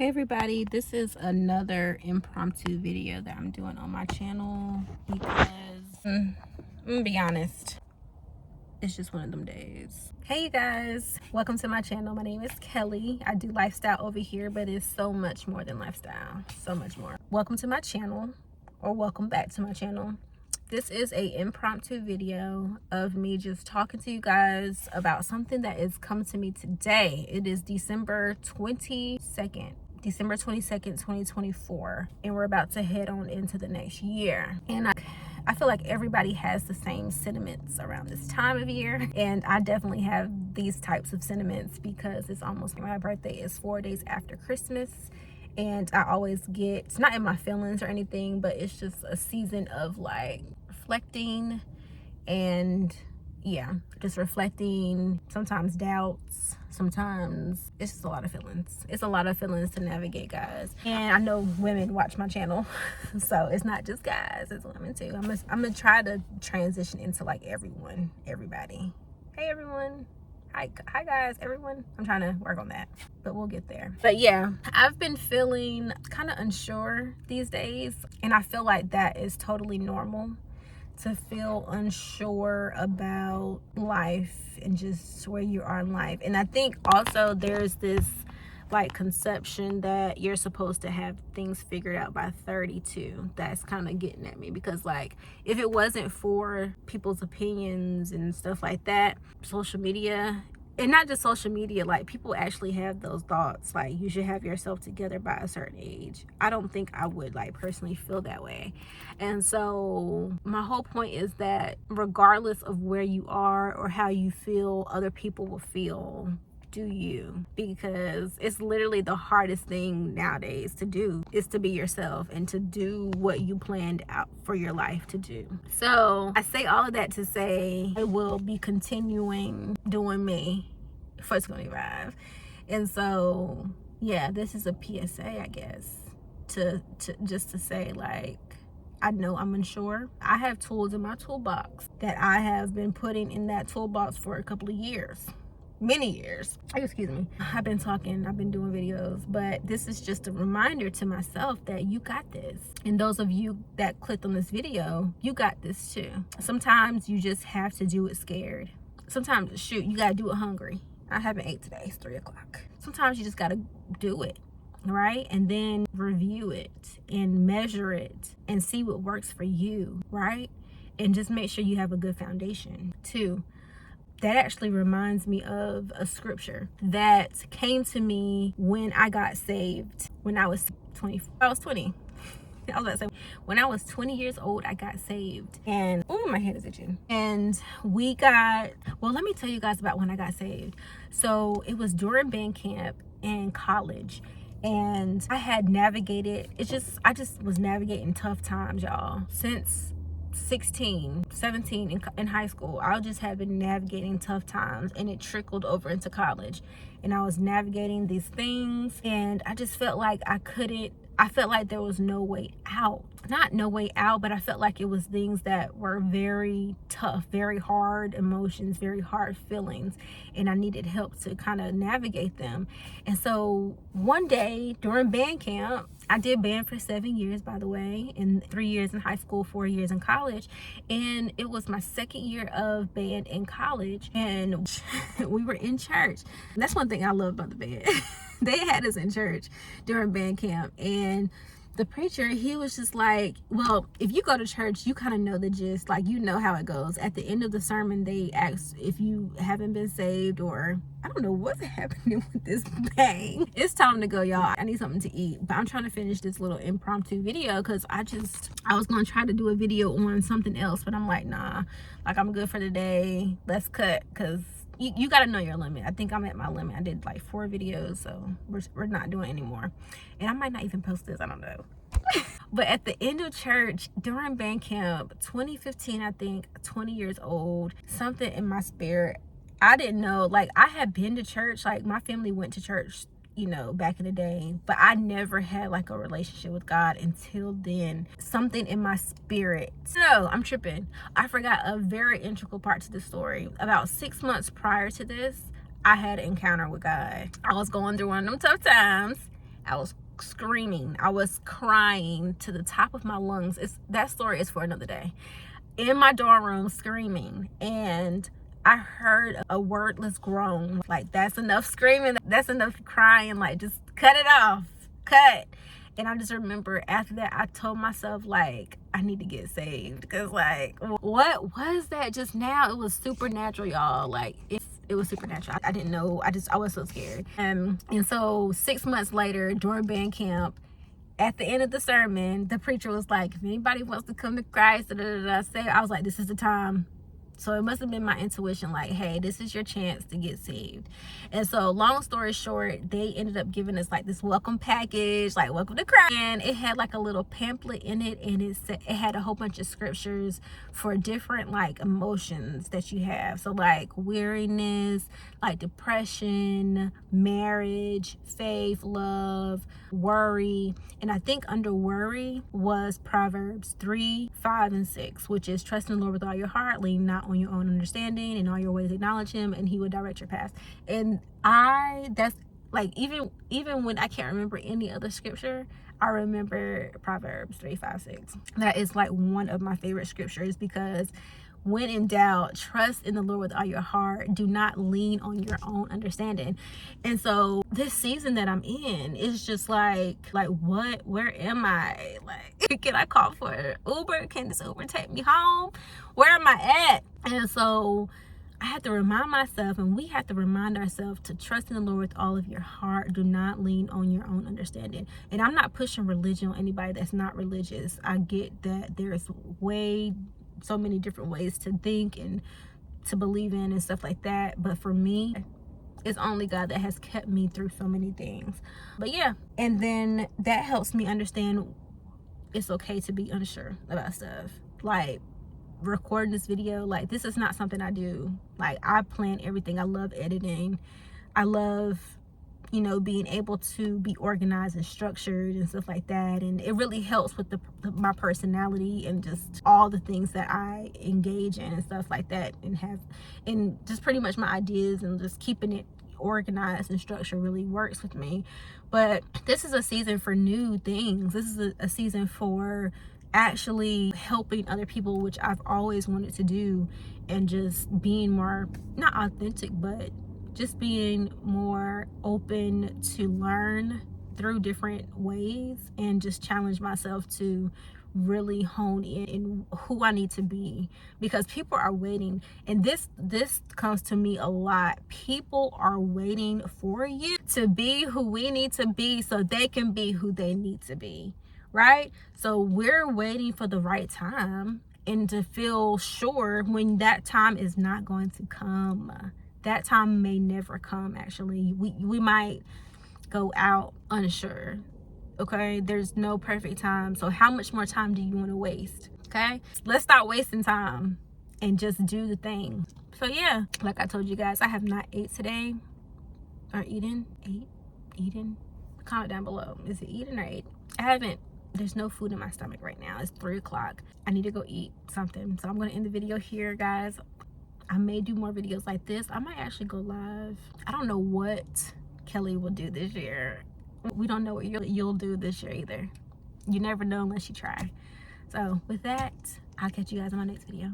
Hey everybody, this is another impromptu video that I'm doing on my channel because I'm gonna be honest, it's just one of them days. Hey you guys, welcome to my channel. My name is Kelly. I do lifestyle over here, but it's so much more than lifestyle, so much more. Welcome to my channel, or welcome back to my channel. This is a impromptu video of me just talking to you guys about something that is coming to me today. It is December 22nd, 2024, and we're about to head on into the next year. And I feel like everybody has the same sentiments around this time of year, and I definitely have these types of sentiments because it's almost my birthday is 4 days after Christmas. And I always get, it's not in my feelings or anything, but it's just a season of like reflecting and just reflecting, sometimes doubts, sometimes it's just a lot of feelings. It's a lot of feelings to navigate, guys. And I know women watch my channel, so it's not just guys, it's women too. I'm gonna try to transition into like everybody. Hey everyone. Hi guys, everyone. I'm trying to work on that, but we'll get there. But yeah, I've been feeling kind of unsure these days, and I feel like that is totally normal to feel unsure about life and just where you are in life. And I think also there's this like conception that you're supposed to have things figured out by 32. That's kind of getting at me, because like if it wasn't for people's opinions and stuff like that, social media, and not just social media, like people actually have those thoughts like you should have yourself together by a certain age. I don't think I would like personally feel that way. And so my whole point is that regardless of where you are or how you feel, other people will feel. Do you, because it's literally the hardest thing nowadays to do is to be yourself and to do what you planned out for your life to do. So I say all of that to say I will be continuing doing me for 25. And so yeah, this is a PSA, I guess, to just to say like, I know I'm unsure. I have tools in my toolbox that I have been putting in that toolbox for a couple of years. Many years. Excuse me. I've been talking, I've been doing videos, but this is just a reminder to myself that you got this. And those of you that clicked on this video, you got this too. Sometimes you just have to do it scared. Sometimes, shoot, you gotta do it hungry. I haven't ate today, it's 3 o'clock. Sometimes you just gotta do it, right? And then review it and measure it and see what works for you, right? And just make sure you have a good foundation too. That actually reminds me of a scripture that came to me when I got saved when I was 20. I was 20. I was about to say, when I was 20 years old, I got saved. And, oh, my head is itching. And well, let me tell you guys about when I got saved. So it was during band camp in college. And I had navigated, I just was navigating tough times, y'all. Since 16, 17 in high school, I just had been navigating tough times, and it trickled over into college. And I was navigating these things, and I just felt like I felt like there was no way out. Not no way out, but I felt like it was things that were very tough, very hard emotions, very hard feelings, and I needed help to kind of navigate them. And so one day during band camp, I did band for 7 years, by the way, and 3 years in high school, 4 years in college. And it was my second year of band in college, and we were in church. And that's one thing I love about the band. They had us in church during band camp, and the preacher, he was just like, well, if you go to church, you kind of know the gist, like, you know how it goes. At the end of the sermon, they ask if you haven't been saved, or I don't know what's happening with this bang. It's time to go, y'all. I need something to eat, but I'm trying to finish this little impromptu video because I was going to try to do a video on something else, but I'm like, nah, like, I'm good for today. Let's cut, because you got to know your limit. I think I'm at my limit. I did like 4 videos, so we're not doing anymore. And I might not even post this, I don't know. But at the end of church, during band camp, 2015, I think, 20 years old, something in my spirit, I didn't know, like, I had been to church, like, my family went to church, you know, back in the day, but I never had like a relationship with God until then. Something in my spirit, no, I'm tripping, I forgot a very integral part to the story. About 6 months prior to this, I had an encounter with God. I was going through one of them tough times, I was screaming. I was crying to the top of my lungs. That story is for another day. In my dorm room screaming, and I heard a wordless groan. Like, that's enough screaming, that's enough crying, like, just cut it off, cut. And I just remember after that, I told myself, like, I need to get saved, because, like, what was that just now? It was supernatural, y'all. Like, it was supernatural. I didn't know. I was so scared. And so 6 months later, during band camp, at the end of the sermon, the preacher was like, if anybody wants to come to Christ, I was like, this is the time. So it must have been my intuition, like, hey, this is your chance to get saved. And so long story short, they ended up giving us like this welcome package, like, welcome to Christ. And it had like a little pamphlet in it, and it had a whole bunch of scriptures for different like emotions that you have. So like weariness, like depression, marriage, faith, love, worry. And I think under worry was Proverbs 3, 5, and 6, which is trust in the Lord with all your heart, lean not on your own understanding, in all your ways acknowledge him, and he will direct your path. And that's like, even when I can't remember any other scripture, I remember Proverbs 3, 5, 6. That is like one of my favorite scriptures, because when in doubt, trust in the Lord with all your heart. Do not lean on your own understanding. And so this season that I'm in is just like what? Where am I? Like, can I call for an Uber? Can this Uber take me home? Where am I at? And so I have to remind myself, and we have to remind ourselves, to trust in the Lord with all of your heart. Do not lean on your own understanding. And I'm not pushing religion on anybody that's not religious. I get that there's so many different ways to think and to believe in and stuff like that. But for me, it's only God that has kept me through so many things. But yeah, and then that helps me understand it's okay to be unsure about stuff. Like, recording this video, like, this is not something I do. Like, I plan everything. I love editing. I love, being able to be organized and structured and stuff like that. And it really helps with my personality and just all the things that I engage in and stuff like that, and just pretty much my ideas, and just keeping it organized and structured really works with me. But this is a season for new things. This is a season for actually helping other people, which I've always wanted to do, and just being more, not authentic, but just being more open to learn through different ways, and just challenge myself to really hone in who I need to be, because people are waiting. And this comes to me a lot. People are waiting for you to be who we need to be, so they can be who they need to be, right? So we're waiting for the right time, and to feel sure when that time is not going to come. That time may never come. Actually, we might go out unsure. Okay, there's no perfect time. So how much more time do you want to waste? Okay, let's stop wasting time and just do the thing. So yeah, like I told you guys, I have not ate today, or eaten. Comment down below, is it eaten or ate? I haven't. There's no food in my stomach right now. It's 3 o'clock. I need to go eat something. So I'm going to end the video here, guys. I may do more videos like this. I might actually go live. I don't know what Kelly will do this year. We don't know what you'll do this year either. You never know unless you try. So with that, I'll catch you guys in my next video.